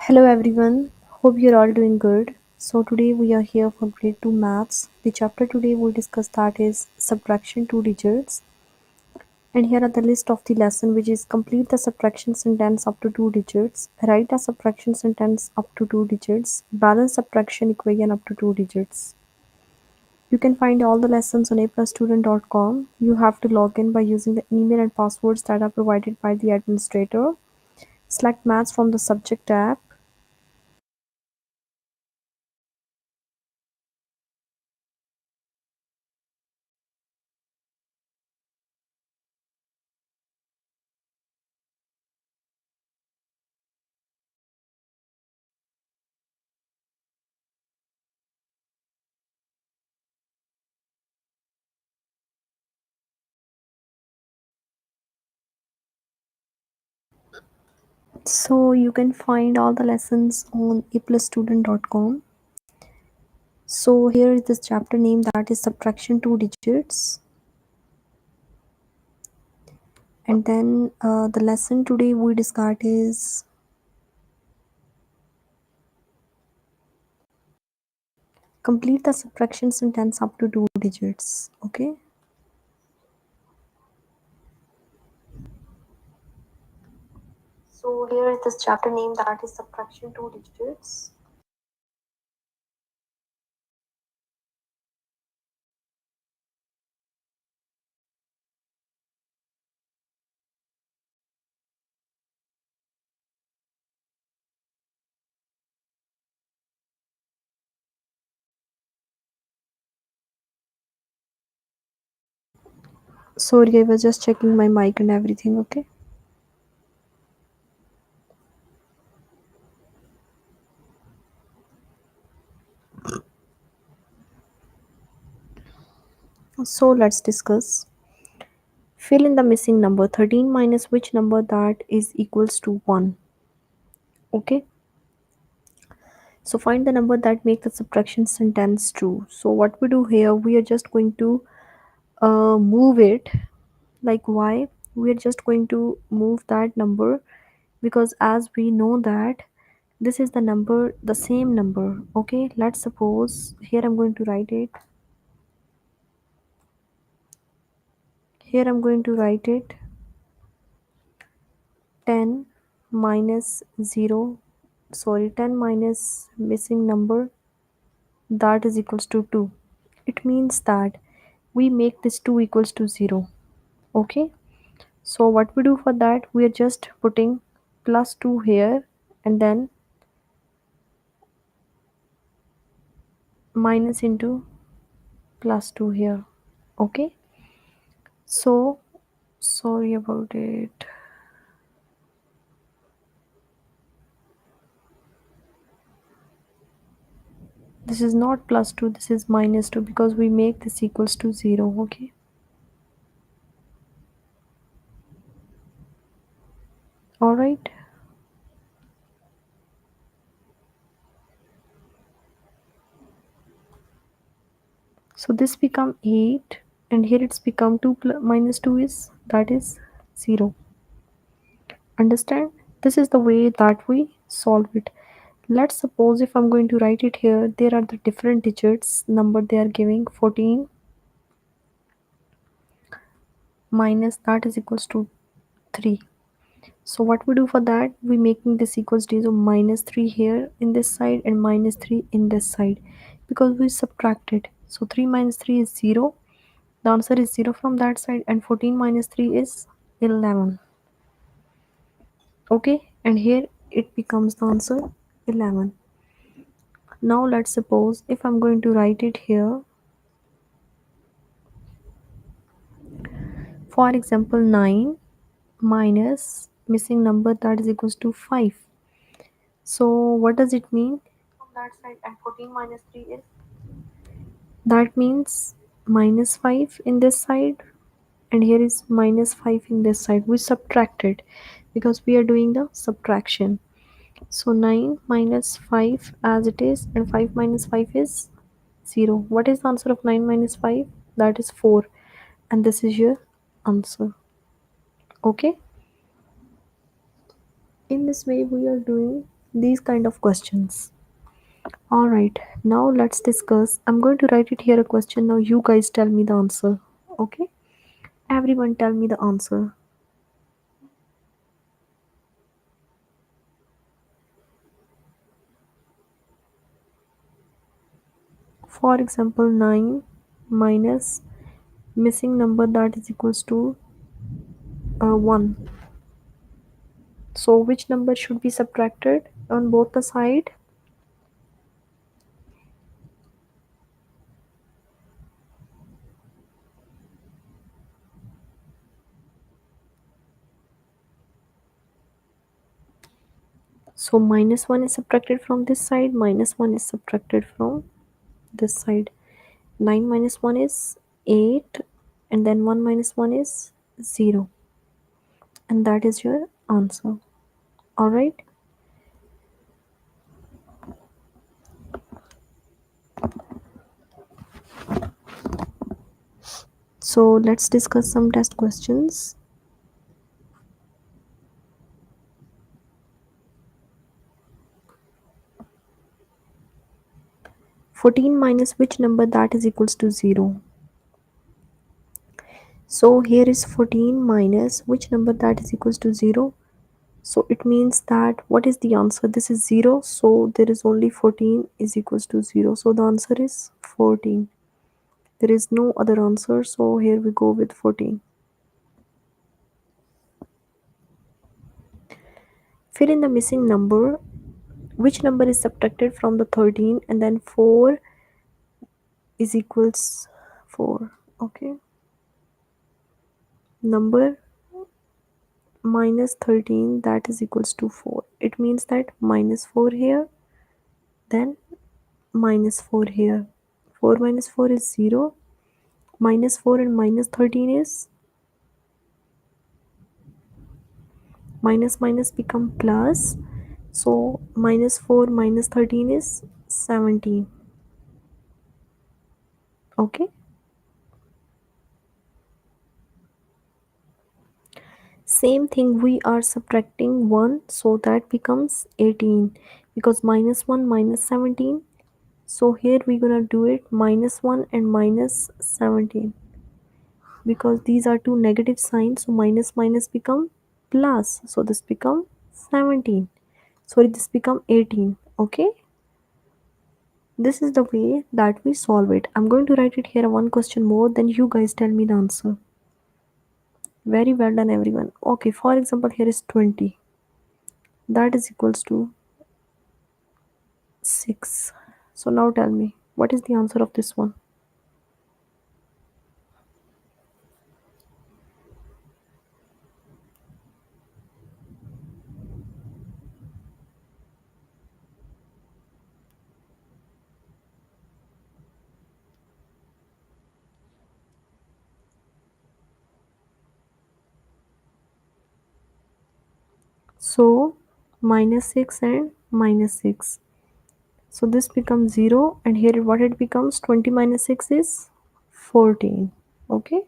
Hello everyone, hope you're all doing good. So today we are here for grade 2 maths. The chapter today we'll discuss that is subtraction two digits. And here are the list of the lesson which is complete the subtraction sentence up to two digits, write a subtraction sentence up to two digits, balance subtraction equation up to two digits. You can find all the lessons on aplusstudent.com. You have to log in by using the email and passwords that are provided by the administrator. Select maths from the subject tab. So you can find all the lessons on aplusstudent.com. So here is this chapter name that is subtraction two digits. And then the lesson today we discuss is complete the subtraction sentence up to two digits. Okay. So here is this chapter name that is subtraction two digits. Sorry, I was just checking my mic and everything. Okay. So let's discuss. Fill in the missing number 13 minus which number that is equals to 1. Okay. So find the number that make the subtraction sentence true. So what we do here, we are just going to move it. Like why? We are just going to move that number because as we know that this is the number, the same number. Okay, let's suppose here I'm going to write it. Here I'm going to write it 10 minus 0. Sorry, 10 minus missing number that is equals to 2. It means that we make this 2 equals to 0. Okay, so what we do for that, we are just putting plus 2 here and then minus into plus 2 here. Okay, so sorry about it. This is not plus 2, this is minus 2 because we make this equals to 0. Okay, all right. So this become 8 and here it's become 2 minus 2 is that is 0. Understand? This is the way that we solve it. Let's suppose if I'm going to write it here, there are the different digits number they are giving 14 minus that is equals to 3. So what we do for that, we making this equals to minus 3 here in this side and minus 3 in this side because we subtracted. So 3 minus 3 is 0. The answer is 0 from that side and 14 minus 3 is 11. Okay, and here it becomes the answer 11. Now let's suppose if I'm going to write it here, for example 9 minus missing number that is equals to 5. So what does it mean? From that side and 14 minus 3 is, that means minus 5 in this side and here is minus 5 in this side. We subtracted because we are doing the subtraction. So 9 minus 5 as it is and 5 minus 5 is 0. What is the answer of 9 minus 5? That is 4 and this is your answer. Okay, in this way we are doing These kind of questions. All right, now let's discuss. I'm going to write it here a question. Now you guys tell me the answer. Okay? Everyone tell me the answer. For example, 9 minus missing number that is equals to 1. So which number should be subtracted on both the side? So minus 1 is subtracted from this side, minus 1 is subtracted from this side. 9 minus 1 is 8, and then 1 minus 1 is 0. And that is your answer. Alright? So let's discuss some test questions. 14 minus which number that is equals to 0? So here is 14 minus which number that is equals to 0? So it means that what is the answer? This is 0, so there is only 14 is equals to 0. So the answer is 14. There is no other answer, so here we go with 14. Fill in the missing number. Which number is subtracted from the 13 and then 4 is equals 4. Okay. Number minus 13 that is equals to 4. It means that minus 4 here, then minus 4 here. 4 minus 4 is 0. Minus 4 and minus 13 is minus minus become plus. So minus 4 minus 13 is 17. Okay. Same thing, we are subtracting 1, so that becomes 18, because minus 1 minus 17. So here we're gonna do it minus 1 and minus 17, because these are two negative signs, so minus minus become plus, so this become 17. Sorry, this become 18. Okay, this is the way that we solve it. I'm going to write it here one question more, then you guys tell me the answer. Very well done everyone. Okay, for example, here is 20, that is equals to 6. So now tell me, what is the answer of this one? So minus 6 and minus 6. So this becomes 0, and here what it becomes, 20 minus 6 is 14. Okay.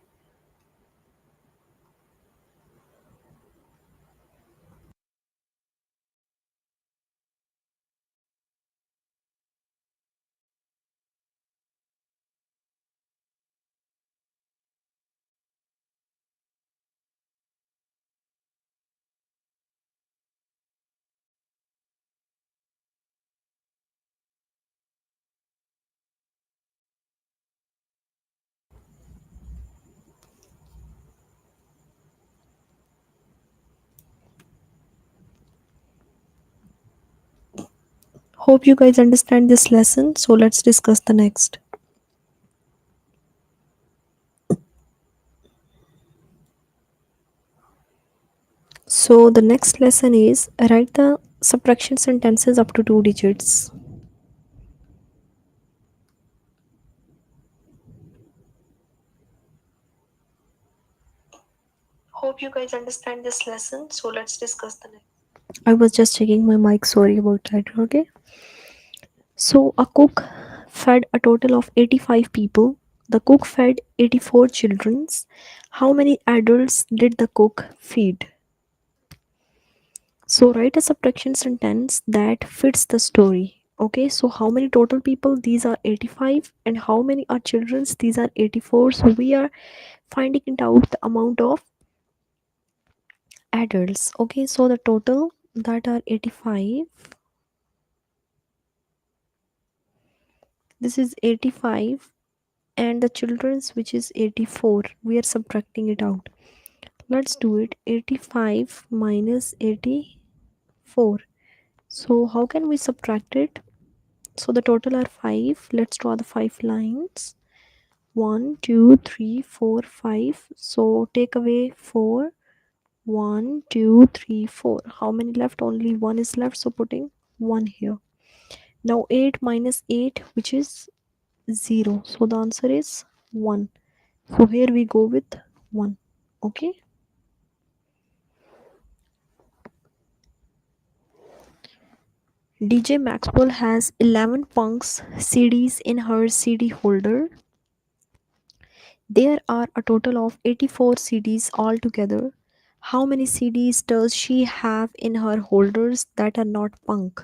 Hope you guys understand this lesson. So let's discuss the next. So the next lesson is write the subtraction sentences up to 2 digits. Hope you guys understand this lesson. So let's discuss the next. I was just checking my mic. Sorry about that. Okay. So a cook fed a total of 85 people. The cook fed 84 children. How many adults did the cook feed? So write a subtraction sentence that fits the story. Okay, so how many total people? These are 85. And how many are children? These are 84. So we are finding it out the amount of adults. Okay, so the total that are 85. This is 85 and the children's which is 84. We are subtracting it out. Let's do it. 85 minus 84. So how can we subtract it? So the total are 5. Let's draw the 5 lines. 1, 2, 3, 4, 5. So take away 4. 1, 2, 3, 4. How many left? Only 1 is left. So putting 1 here. Now 8 minus 8 which is 0. So the answer is 1. So here we go with 1. Okay. DJ Maxwell has 11 punks CDs in her CD holder. There are a total of 84 CDs altogether. How many CDs does she have in her holders that are not punk?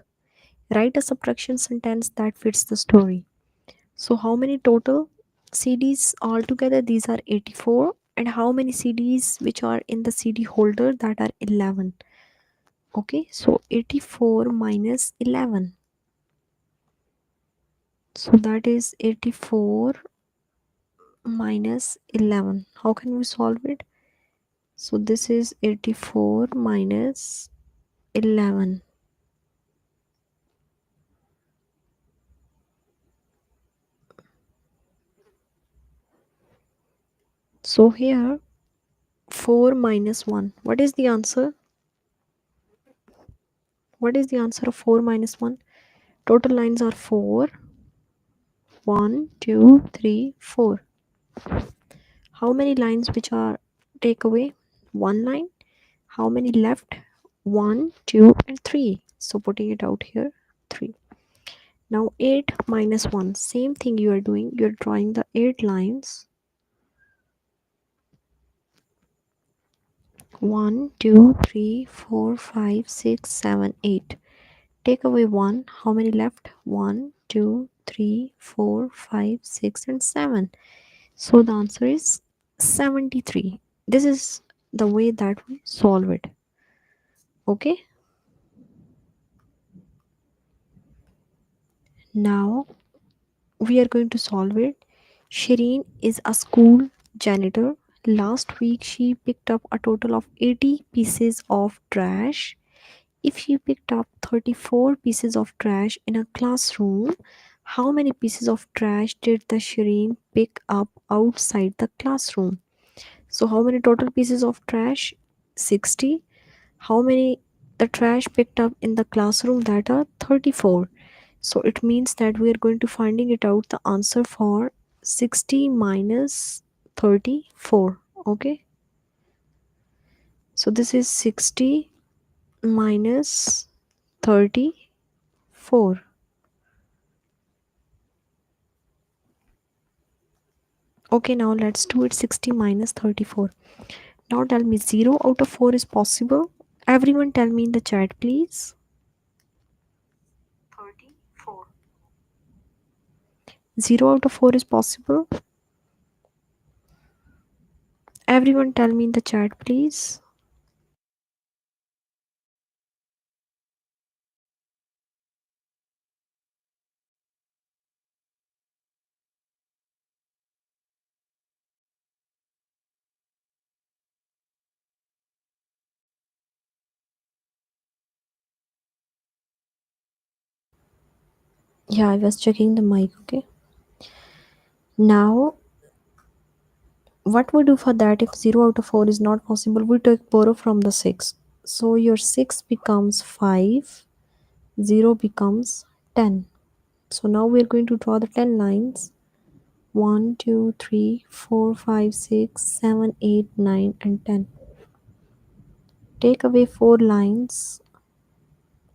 Write a subtraction sentence that fits the story. So, how many total CDs altogether? These are 84. And how many CDs which are in the CD holder? That are 11. Okay, so 84 minus 11. So, that is 84 minus 11. How can we solve it? So this is 84 minus 11. So here 4 minus 1. What is the answer? What is the answer of 4 minus 1? Total lines are 4. 1, 2, 3, 4. How many lines which are take away? 1 line. How many left? 1, 2, and 3. So putting it out here 3. Now 8 minus 1. Same thing you are doing. You are drawing the 8 lines. 1, 2, 3, 4, 5, 6, 7, 8. Take away 1. How many left? 1, 2, 3, 4, 5, 6, and 7. So the answer is 73. This is the way that we solve it. Okay. Now we are going to solve it. Shireen is a school janitor. Last week she picked up a total of 80 pieces of trash. If she picked up 34 pieces of trash in a classroom, how many pieces of trash did the Shireen pick up outside the classroom? So, how many total pieces of trash? 60. How many the trash picked up in the classroom? That are 34. So, it means that we are going to finding it out the answer for 60 minus 34. Okay. So, this is 60 minus 34. Okay, now let's do it. 60 minus 34. Now tell me 0 out of 4 is possible. Everyone tell me in the chat please. 34. 0 out of 4 is possible. Everyone tell me in the chat please. Yeah, I was checking the mic, okay? Now, what we do for that if 0 out of 4 is not possible, we take borrow from the 6. So your 6 becomes 5, 0 becomes 10. So now we are going to draw the 10 lines. 1, 2, 3, 4, 5, 6, 7, 8, 9, and 10. Take away 4 lines.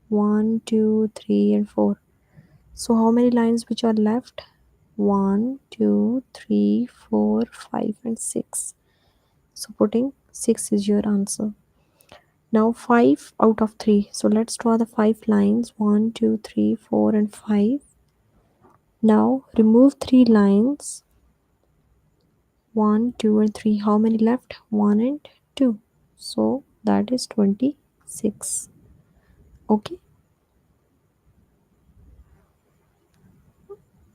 1, 2, 3, and 4. So how many lines which are left? 1, 2, 3, 4, 5, and 6. So putting 6 is your answer. Now 5 out of 3. So let's draw the 5 lines. 1, 2, 3, 4 and 5. Now remove 3 lines. 1, 2 and 3. How many left? 1 and 2. So that is 26. Okay.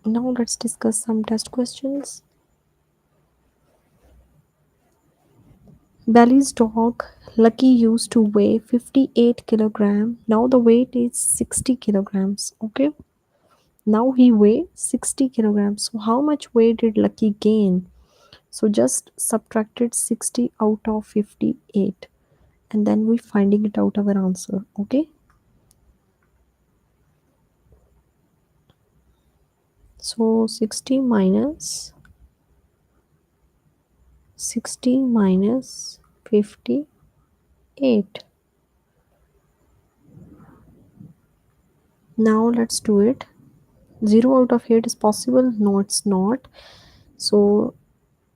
Now let's discuss some test questions. Bally's dog Lucky used to weigh 58 kilogram. Now the weight is 60 kilograms. Okay. Now he weighs 60 kilograms. So how much weight did Lucky gain? So just subtracted 60 out of 58 and then we finding it out our answer. Okay. So 60 minus 58. Now let's do it. 0 out of 8 is possible? No, it's not. So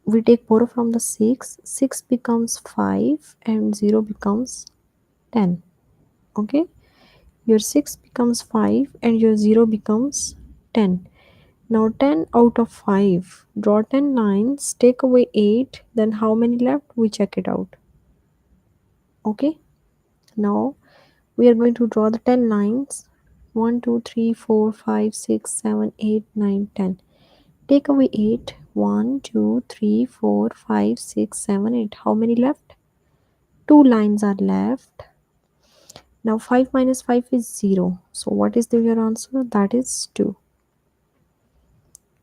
we take borrow from the 6. 6 becomes 5 and 0 becomes 10. Okay. Your 6 becomes 5 and your 0 becomes 10. Now 10 out of 5. Draw 10 lines. Take away 8. Then how many left? We check it out. Okay. Now we are going to draw the 10 lines. 1, 2, 3, 4, 5, 6, 7, 8, 9, 10. Take away 8. 1, 2, 3, 4, 5, 6, 7, 8. How many left? 2 lines are left. Now 5 minus 5 is 0. So what is your answer? That is 2.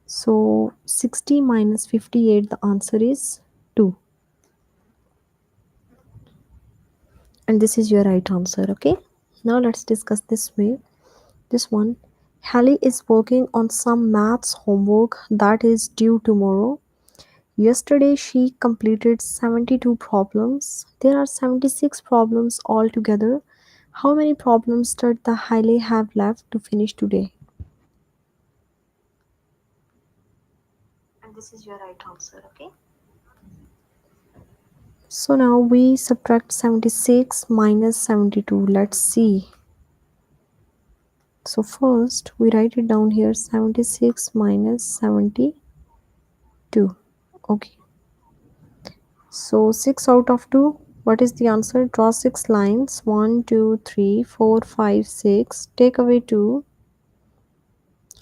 So 60 minus 58, the answer is 2. And this is your right answer. Okay. Now let's discuss this way. This one. Hallie is working on some maths homework that is due tomorrow. Yesterday she completed 72 problems. There are 76 problems altogether. How many problems did the Haile have left to finish today? And this is your right answer, okay? So now we subtract 76 minus 72. Let's see. So first we write it down here, 76 minus 72. Okay. So 6 out of 2. What is the answer? Draw 6 lines. 1, 2, 3, 4, 5, 6. Take away 2.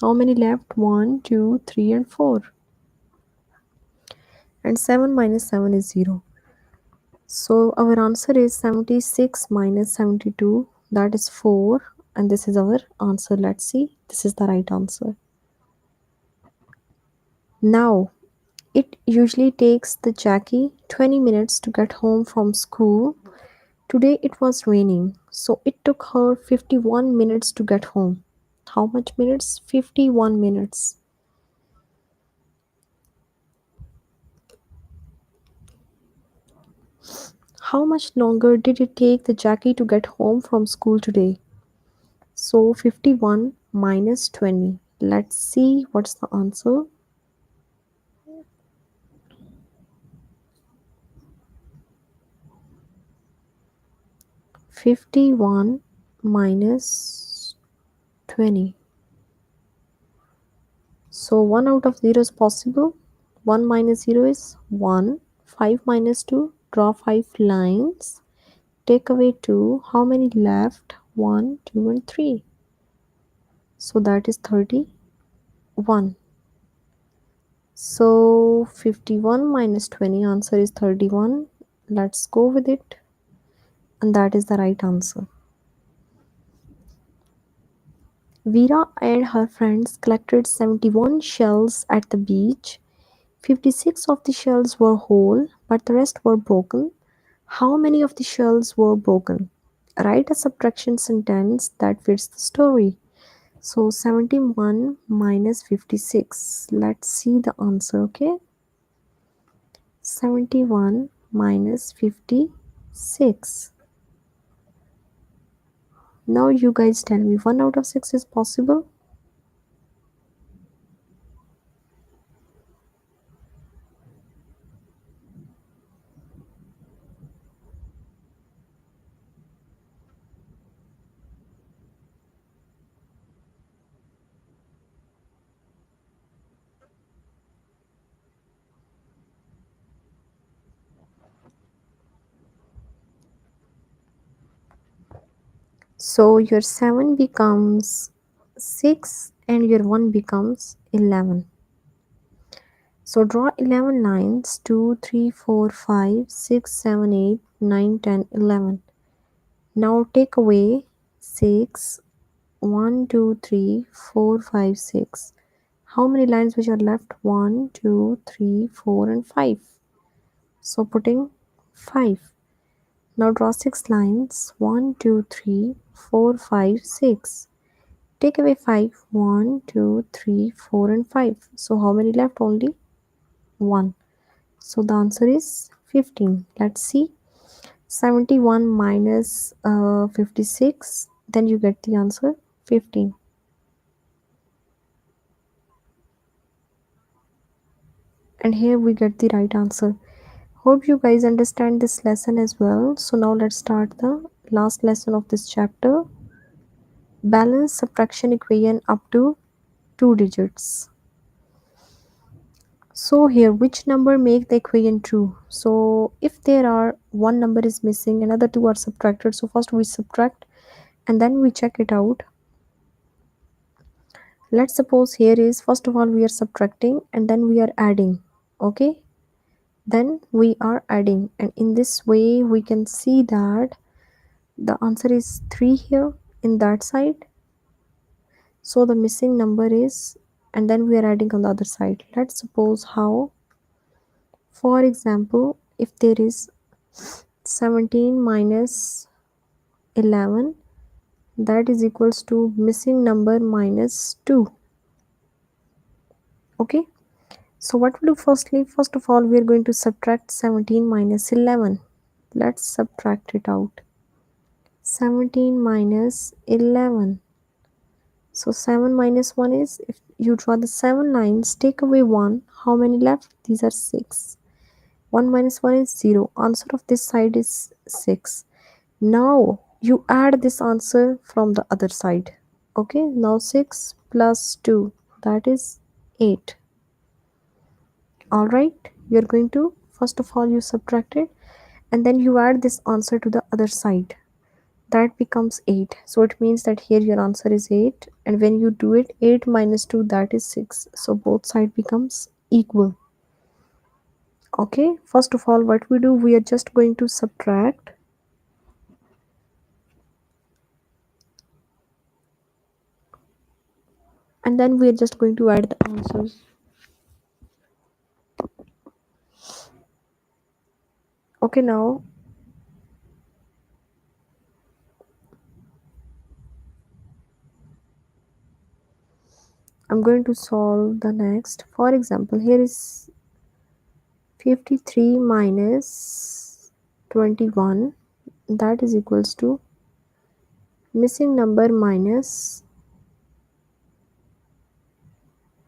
How many left? 1, 2, 3 and 4. And 7 minus 7 is 0. So our answer is 76 minus 72. That is 4. And this is our answer. Let's see. This is the right answer. Now, it usually takes the Jackie 20 minutes to get home from school. Today it was raining, so it took her 51 minutes to get home. How much minutes? 51 minutes. How much longer did it take the Jackie to get home from school today? So 51 minus 20. Let's see what's the answer. 51 minus 20. So 1 out of 0 is possible. 1 minus 0 is 1. 5 minus 2. Draw 5 lines. Take away 2. How many left? 1, 2 and 3. So that is 31. So 51 minus 20, answer is 31. Let's go with it. And that is the right answer. Veera and her friends collected 71 shells at the beach. 56 of the shells were whole, but the rest were broken. How many of the shells were broken? Write a subtraction sentence that fits the story. So 71 minus 56. Let's see the answer, okay? 71 minus 56. Now you guys tell me, 1 out of 6 is possible? So your 7 becomes 6 and your 1 becomes 11. So draw 11 lines: 2, 3, 4, 5, 6, 7, 8, 9, 10, 11. Now take away 6, 1, 2, 3, 4, 5, 6. How many lines which are left? 1, 2, 3, 4, and 5. So putting 5. Now draw 6 lines: 1, 2, 3, 4, 5, 6. Take away 5, 1, 2, 3, 4, and 5. So how many left? Only 1. So the answer is 15. Let's see. 71 minus 56. Then you get the answer 15. And here we get the right answer. Hope you guys understand this lesson as well. So now let's start the last lesson of this chapter. Balance subtraction equation up to 2 digits. So here, which number make the equation true? So if there are one number is missing, another two are subtracted. So first we subtract and then we check it out. Let's suppose here is, first of all we are subtracting and then we are adding. Okay, then we are adding, and in this way we can see that the answer is 3 here in that side. So the missing number is, and then we are adding on the other side. Let's suppose how. For example, if there is 17 minus 11, that is equals to missing number minus 2. Okay, so what we do firstly, first of all we are going to subtract 17 minus 11. Let's subtract it out. 17 minus 11. So 7 minus 1 is, if you draw the 7 lines, take away 1, how many left? These are 6. 1 minus 1 is 0. Answer of this side is 6. Now you add this answer from the other side. Okay, now 6 plus 2, that is 8. Alright, you're going to, first of all you subtract it and then you add this answer to the other side. That becomes 8. So it means that here your answer is 8, and when you do it, 8 minus 2, that is 6. So both side becomes equal. Okay, first of all what we do, we are just going to subtract and then we are just going to add the answers. Okay, now I'm going to solve the next. For example, here is 53 minus 21, that is equals to missing number minus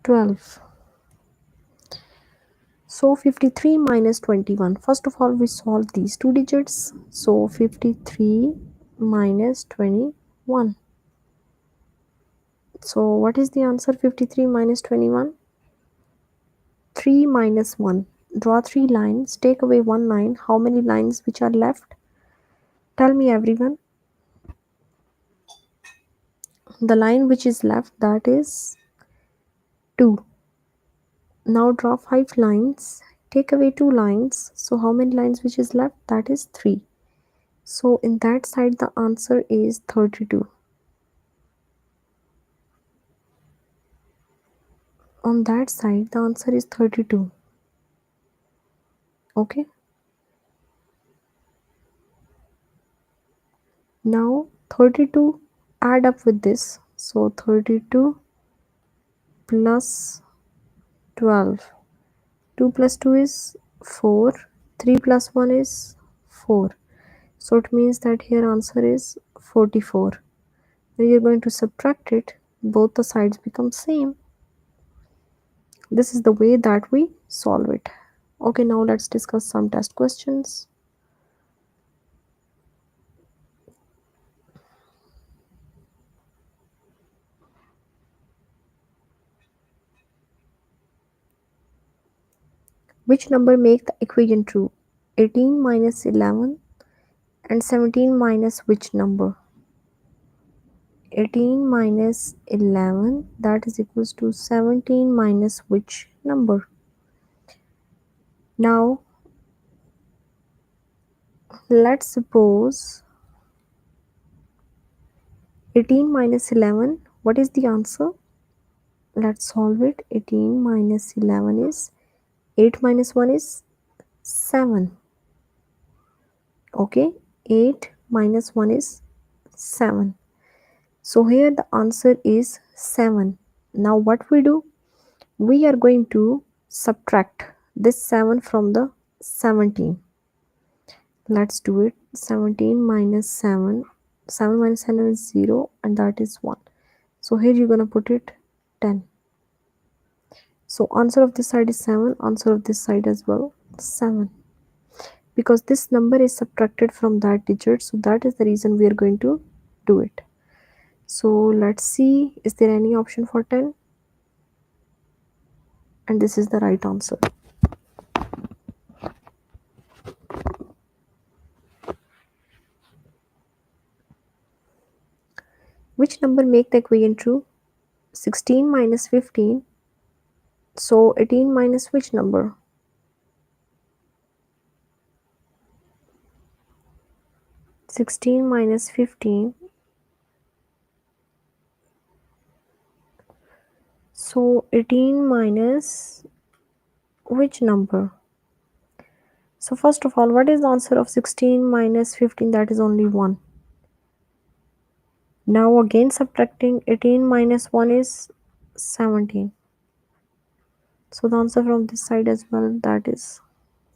12. So 53 minus 21. First of all, we solve these two digits. So 53 minus 21. So what is the answer? 53 minus 21? 3 minus 1. Draw 3 lines. Take away 1 line. How many lines which are left? Tell me everyone. The line which is left, that is 2. Now draw 5 lines. Take away 2 lines. So how many lines which is left? That is 3. So in that side the answer is 32. On that side the answer is 32. Okay, now 32 add up with this. So 32 plus 12. 2 plus 2 is 4. 3 plus 1 is 4. So it means that here answer is 44. When you're going to subtract it, both the sides become same. This is the way that we solve it. Okay, now let's discuss some test questions. Which number make the equation true? 18 minus 11 and 17 minus which number? 18 minus 11, that is equals to 17 minus which number? Now let's suppose 18 minus 11, what is the answer? Let's solve it. 18 minus 11 is 8 minus 1 is 7. Okay, 8 minus 1 is 7. So here the answer is 7. Now what we do? We are going to subtract this 7 from the 17. Let's do it. 17 minus 7. 7 minus 7 is 0 and that is 1. So here you're going to put it 10. So answer of this side is 7. Answer of this side as well 7. Because this number is subtracted from that digit. So that is the reason we are going to do it. So let's see. Is there any option for 10? And this is the right answer. Which number make the equation true? 16 minus 15. So 18 minus which number? 16 minus 15. So 18 minus which number? So first of all, what is the answer of 16 minus 15? That is only 1. Now again subtracting 18 minus 1 is 17. So the answer from this side as well, that is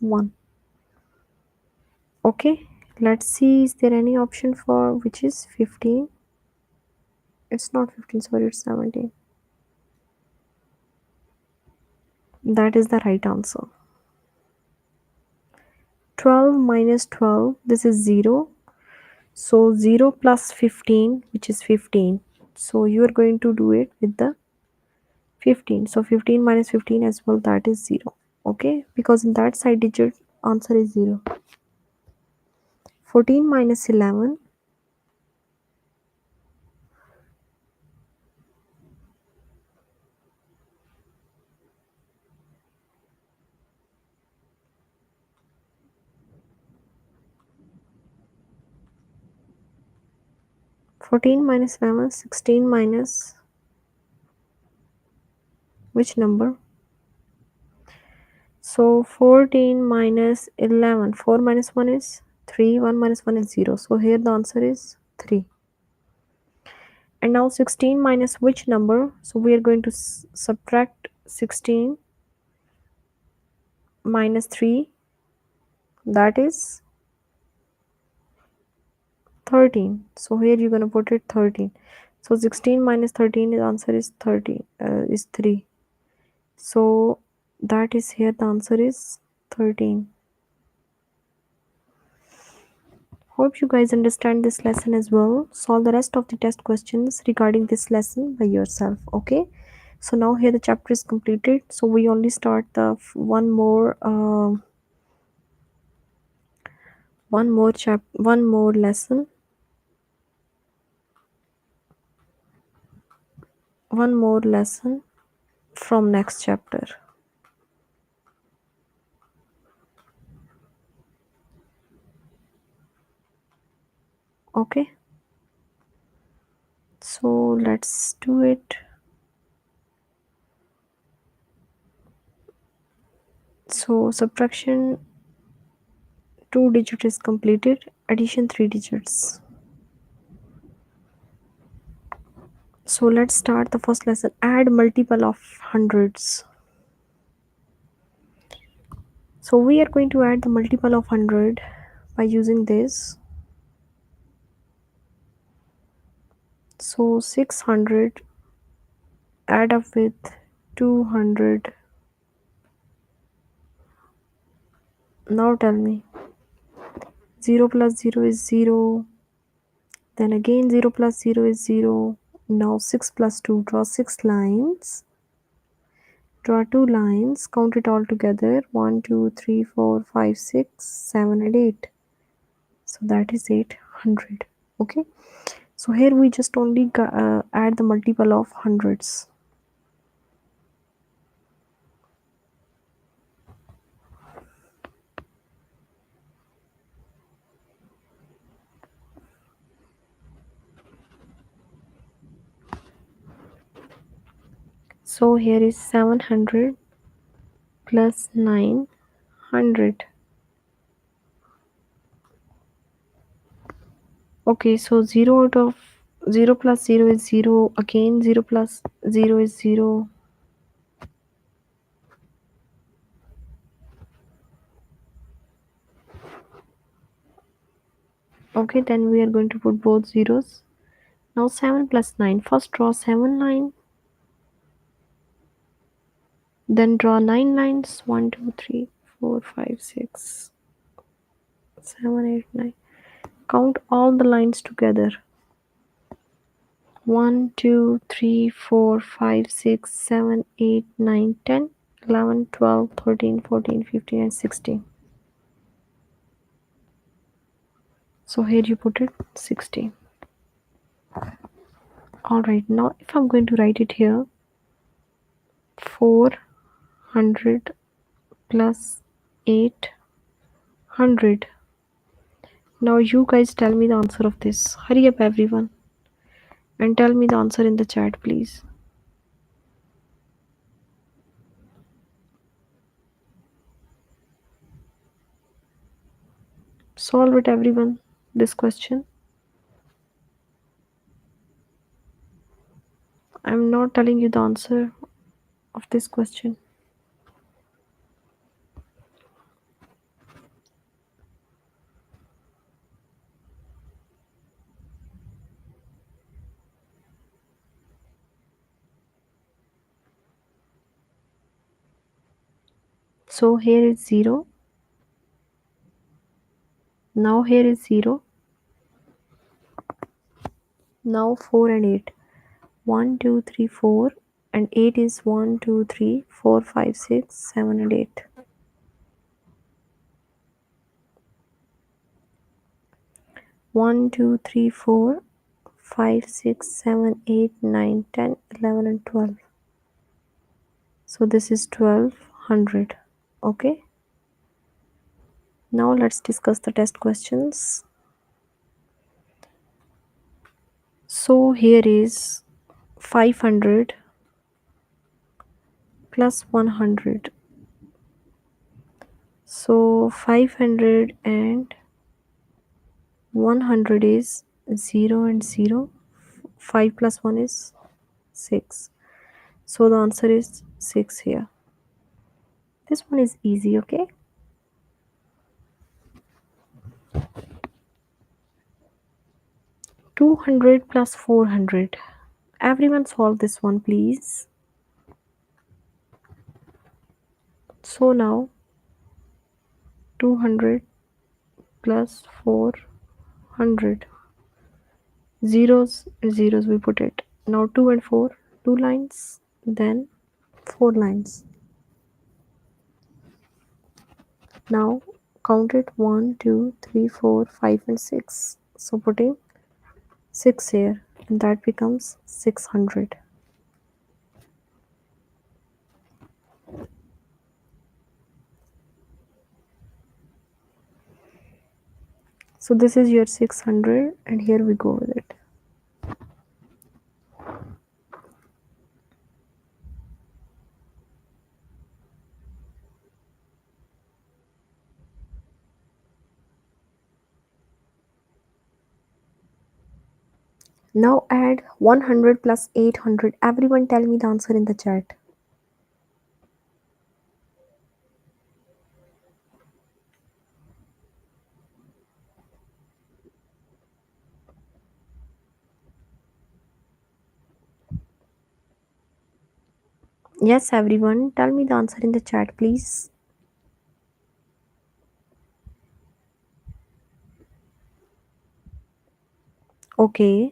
1. Okay, let's see, is there any option for which is 15? It's not 15, sorry, it's 17. That is the right answer. 12 minus 12, this is 0. So 0 plus 15, which is 15. So you are going to do it with the 15. So 15 minus 15 as well, that is 0. Okay, because in that side digit, answer is 0. 14 minus 11. 14 minus 11, 16 minus which number? So 14 minus 11, 4 minus 1 is 3, 1 minus 1 is 0. So here the answer is 3. And now 16 minus which number? So we are going to subtract 16 minus 3, that is 13. So here you're going to put it 13. So 16 minus 13, the answer is 30, is 3. So that is here the answer is 13. Hope you guys understand this lesson as well. Solve the rest of the test questions regarding this lesson by yourself. Okay. So now here the chapter is completed. So we only start the one more lesson. One more lesson from next chapter. Okay. So let's do it. So subtraction 2 digits is completed. Addition 3 digits. So let's start the first lesson. Add multiple of hundreds. So we are going to add the multiple of 100 by using this. So 600 add up with 200. Now tell me. 0 plus 0 is 0. Then again 0 plus 0 is 0. Now 6 plus 2. Draw 6 lines. Draw 2 lines. Count it all together. 1, 2, 3, 4, 5, 6, 7 and 8. So that is 800. Okay. So here we just only add the multiple of hundreds. So here is 700 plus 900. Okay, so 0 out of 0 plus 0 is 0. Again 0 plus 0 is 0. Okay, then we are going to put both zeros. Now 7 plus 9. First draw 7 line. Then draw 9 lines. 1, 2, 3, 4, 5, 6, 7, 8, 9. Count all the lines together. 1, 2, 3, 4, 5, 6, 7, 8, 9, 10, 11, 12, 13, 14, 15, and 16. So here you put it 60. Alright, now if I'm going to write it here, 400 plus 800. Now you guys tell me the answer of this. Hurry up everyone and tell me the answer in the chat please. Solve it everyone, this question. I'm not telling you the answer of this question. So here is 0. Now here is 0. Now 4 and 8. 1, 2, 3, 4. And 8 is 1, 2, 3, 4, 5, 6, 7, and 8. 1, 2, 3, 4, 5, 6, 7, 8, 9, 10, 11, and 12. So this is 1200. Okay. Now let's discuss the test questions. So here is 500 plus 100. So 500 and 100 is 0 and 0. 5 plus 1 is 6. So the answer is 6 here. This one is easy, okay? 200 plus 400. Everyone solve this one, please. So now 200 plus 400. Zeros and zeros we put it. Now 2 and 4, 2 lines, then 4 lines. Now count it 1, 2, 3, 4, 5, and 6. So putting 6 here, and that becomes 600. So this is your 600, and here we go with it. Now add 100 plus 800. Everyone tell me the answer in the chat. Yes, everyone, tell me the answer in the chat, please. Okay.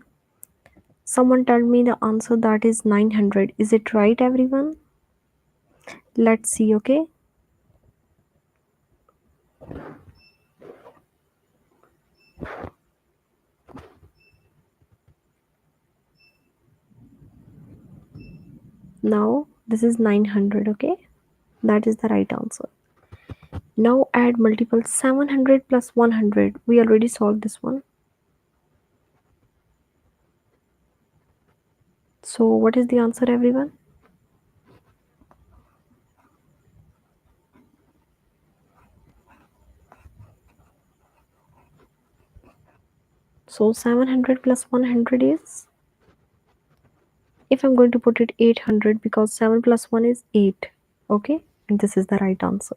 Someone tell me the answer, that is 900. Is it right, everyone? Let's see, okay? Now this is 900. Okay, that is the right answer. Now add multiple 700 plus 100. We already solved this one. So what is the answer, everyone? So 700 plus 100 is, if I'm going to put it, 800, because 7 plus 1 is 8. Okay, and this is the right answer.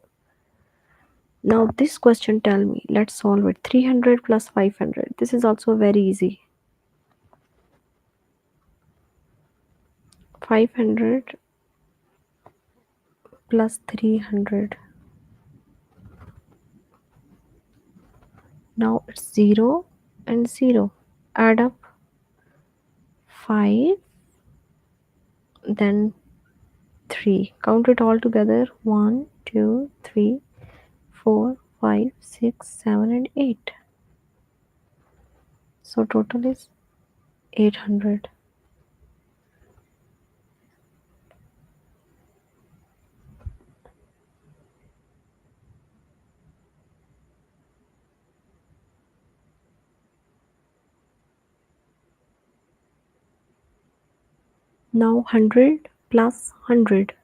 Now this question, tell me, let's solve it. 300 plus 500. This is also very easy. 500 plus 300. Now it's 0 and 0. Add up 5, then 3. Count it all together. 1, 2, 3, 4, 5, 6, 7, and 8. So total is 800. Now 100 plus 100.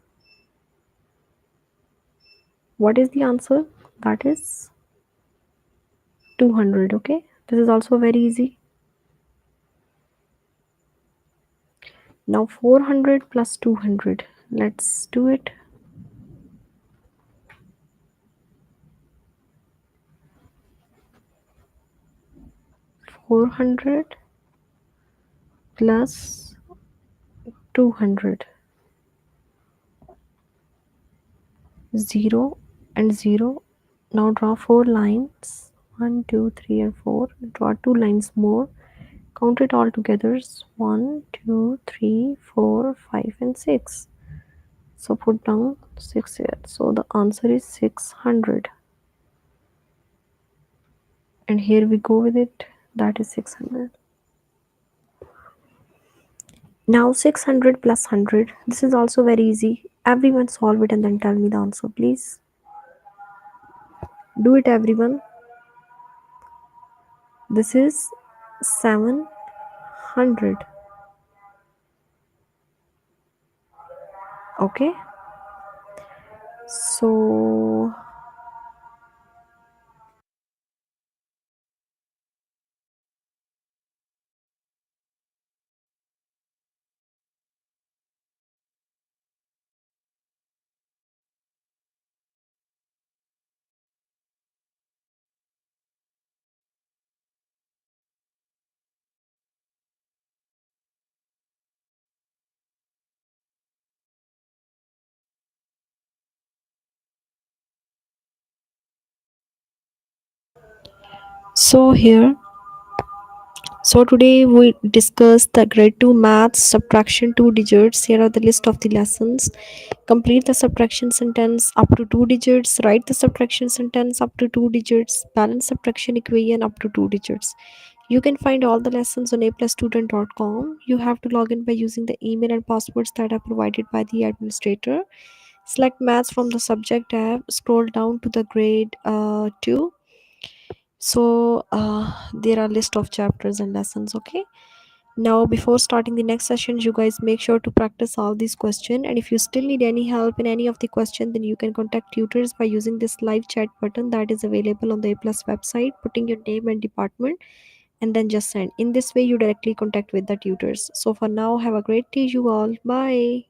What is the answer? That is 200. Okay, this is also very easy. Now 400 plus 200. Let's do it. 400 plus 200. 0 and 0. Now draw 4 lines. 1, 2, 3, and 4. Draw 2 lines more. Count it all together. 1, 2, 3, 4, 5, and 6. So put down 6 here. So the answer is 600. And here we go with it. That is 600. Now 600 plus 100. This is also very easy. Everyone solve it and then tell me the answer, please. Do it, everyone. This is 700. Okay. So here, so today we discussed the grade 2 maths subtraction 2 digits. Here are the list of the lessons. Complete the subtraction sentence up to 2 digits. Write the subtraction sentence up to 2 digits. Balance subtraction equation up to 2 digits. You can find all the lessons on aplusstudent.com. You have to log in by using the email and passwords that are provided by the administrator. Select maths from the subject tab. Scroll down to the grade 2. So there are list of chapters and lessons. Okay, now before starting the next session, you guys make sure to practice all these questions, and if you still need any help in any of the question, then you can contact tutors by using this live chat button that is available on the A Plus website, putting your name and department, and then just send. In this way you directly contact with the tutors. So for now, have a great day, you all. Bye.